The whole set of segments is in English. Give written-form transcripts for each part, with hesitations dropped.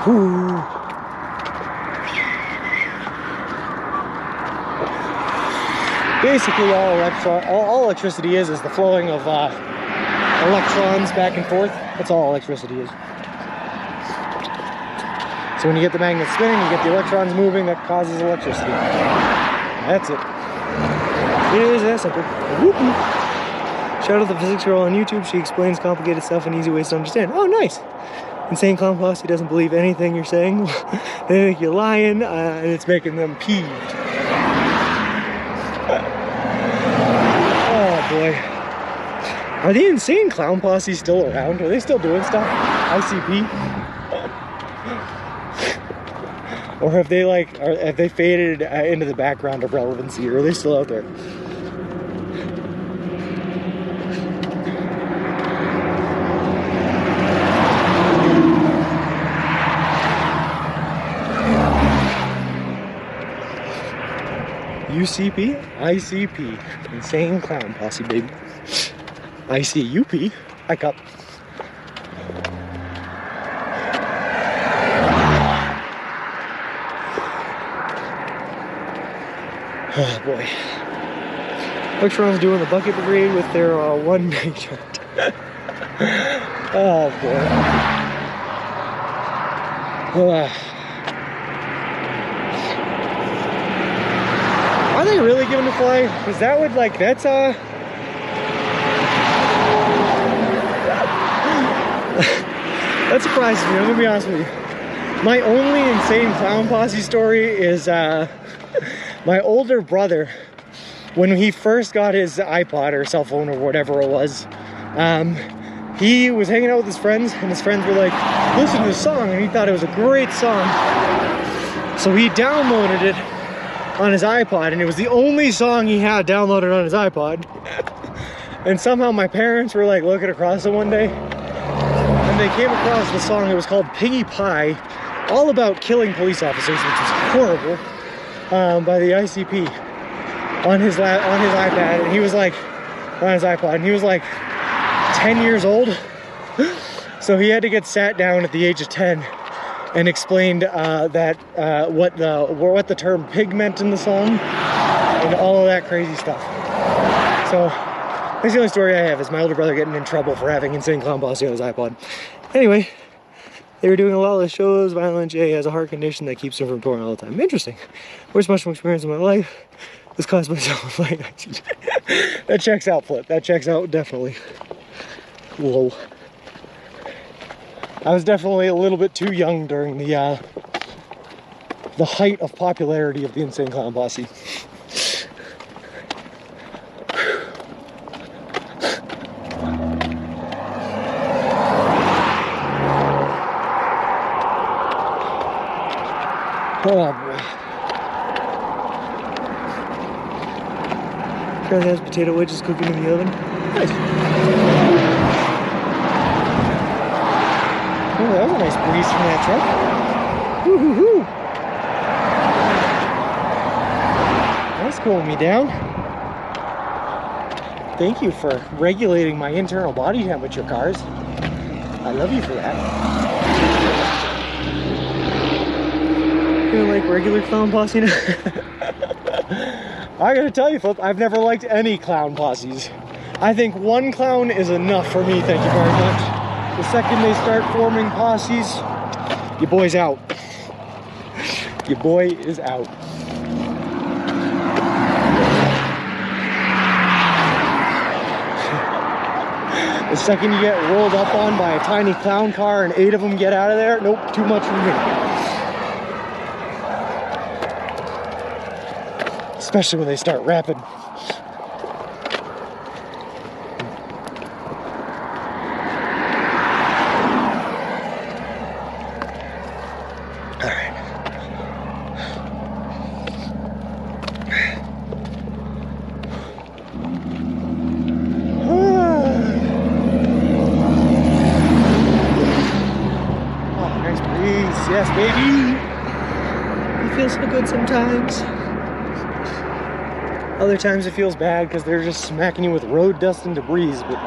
Whew. Basically, all electricity is the flowing of electrons back and forth. That's all electricity is. So when you get the magnet spinning, you get the electrons moving, that causes electricity. That's it. It is that simple. Whoop-whoop. Shout out to the physics girl on YouTube. She explains complicated stuff in easy ways to understand. Oh, nice. Insane Clown Posse doesn't believe anything you're saying. They think you're lying, and it's making them peeved. Oh boy. Are the Insane Clown Posse still around? Are they still doing stuff? ICP? Or have they have they faded into the background of relevancy, or are they still out there? UCP? ICP. Insane Clown Posse, baby. ICUP. Hike up. Oh boy. Electrons doing the bucket brigade with their one night shirt. Oh boy. Are they really giving a fly? Because that would that's that surprises me, I'm gonna be honest with you. My only Insane Clown Posse story is my older brother, when he first got his iPod or cell phone or whatever it was, he was hanging out with his friends, and his friends were like, listen to this song, and he thought it was a great song. So he downloaded it on his iPod, and it was the only song he had downloaded on his iPod. And somehow my parents were like looking across it one day, and they came across the song. It was called Piggy Pie, all about killing police officers, which was horrible, by the ICP on his iPad, and he was like, on his iPod, and he was like 10 years old. So he had to get sat down at the age of 10 and explained that what the term pig meant in the song and all of that crazy stuff. So that's the only story I have, is my older brother getting in trouble for having Insane Clown Posse on his iPod. Anyway, they were doing a lot of shows. Violent J has a heart condition that keeps him from touring all the time. Interesting. Worst mushroom experience in my life was caused by self-inflicted. That checks out, Flip. That checks out, definitely. Whoa. I was definitely a little bit too young during the height of popularity of the Insane Clown Posse. Oh boy. Charlie has potato wedges cooking in the oven. Nice. Oh, that was a nice breeze from that truck. Woo-hoo-hoo. That's cooling me down. Thank you for regulating my internal body temperature, cars. I love you for that. You like regular Clown Posse now? I gotta tell you, Flip, I've never liked any clown posses. I think one clown is enough for me, thank you very much. The second they start forming posses, your boy's out. Your boy is out. The second you get rolled up on by a tiny clown car and 8 of them get out of there, nope, too much for me. Especially when they start rapping. Alright. Oh, nice breeze. Yes, baby. It feels so good sometimes. Other times it feels bad because they're just smacking you with road dust and debris, but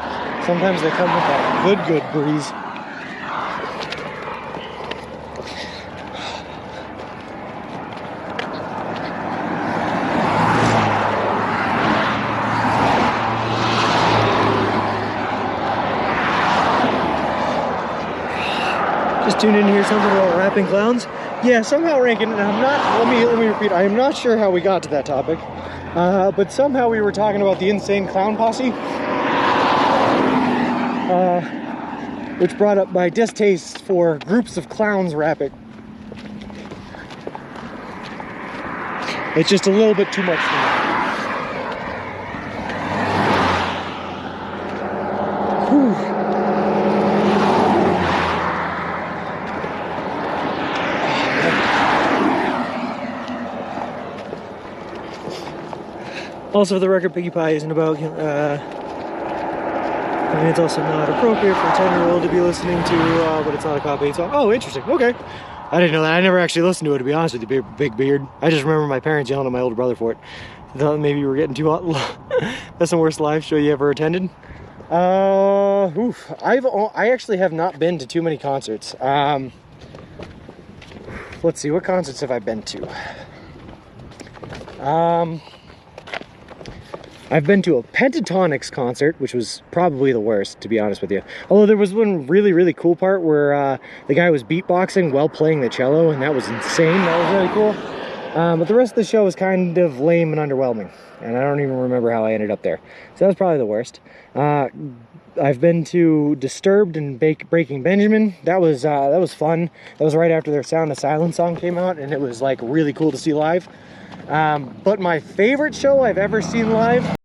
sometimes they come with that good breeze. Just tuned in to hear something about rapping clowns. Yeah, somehow Rankin, and I'm not, let me repeat, I am not sure how we got to that topic, but somehow we were talking about the Insane Clown Posse, which brought up my distaste for groups of clowns rapping. It's just a little bit too much for me. Whew. Also, for the record, Piggy Pie isn't about, I mean, it's also not appropriate for a 10-year-old to be listening to, but it's not a cop-8 song. Oh, interesting, okay. I didn't know that. I never actually listened to it, to be honest with you, Big Beard. I just remember my parents yelling at my older brother for it. I thought maybe you were getting too hot. That's the worst live show you ever attended. I actually have not been to too many concerts. Let's see, what concerts have I been to? I've been to a Pentatonix concert, which was probably the worst, to be honest with you. Although there was one really, really cool part where the guy was beatboxing while playing the cello, and that was insane. That was really cool. But the rest of the show was kind of lame and underwhelming, and I don't even remember how I ended up there. So that was probably the worst. I've been to Disturbed and Breaking Benjamin. That was fun. That was right after their Sound of Silence song came out, and it was like really cool to see live. But my favorite show I've ever seen live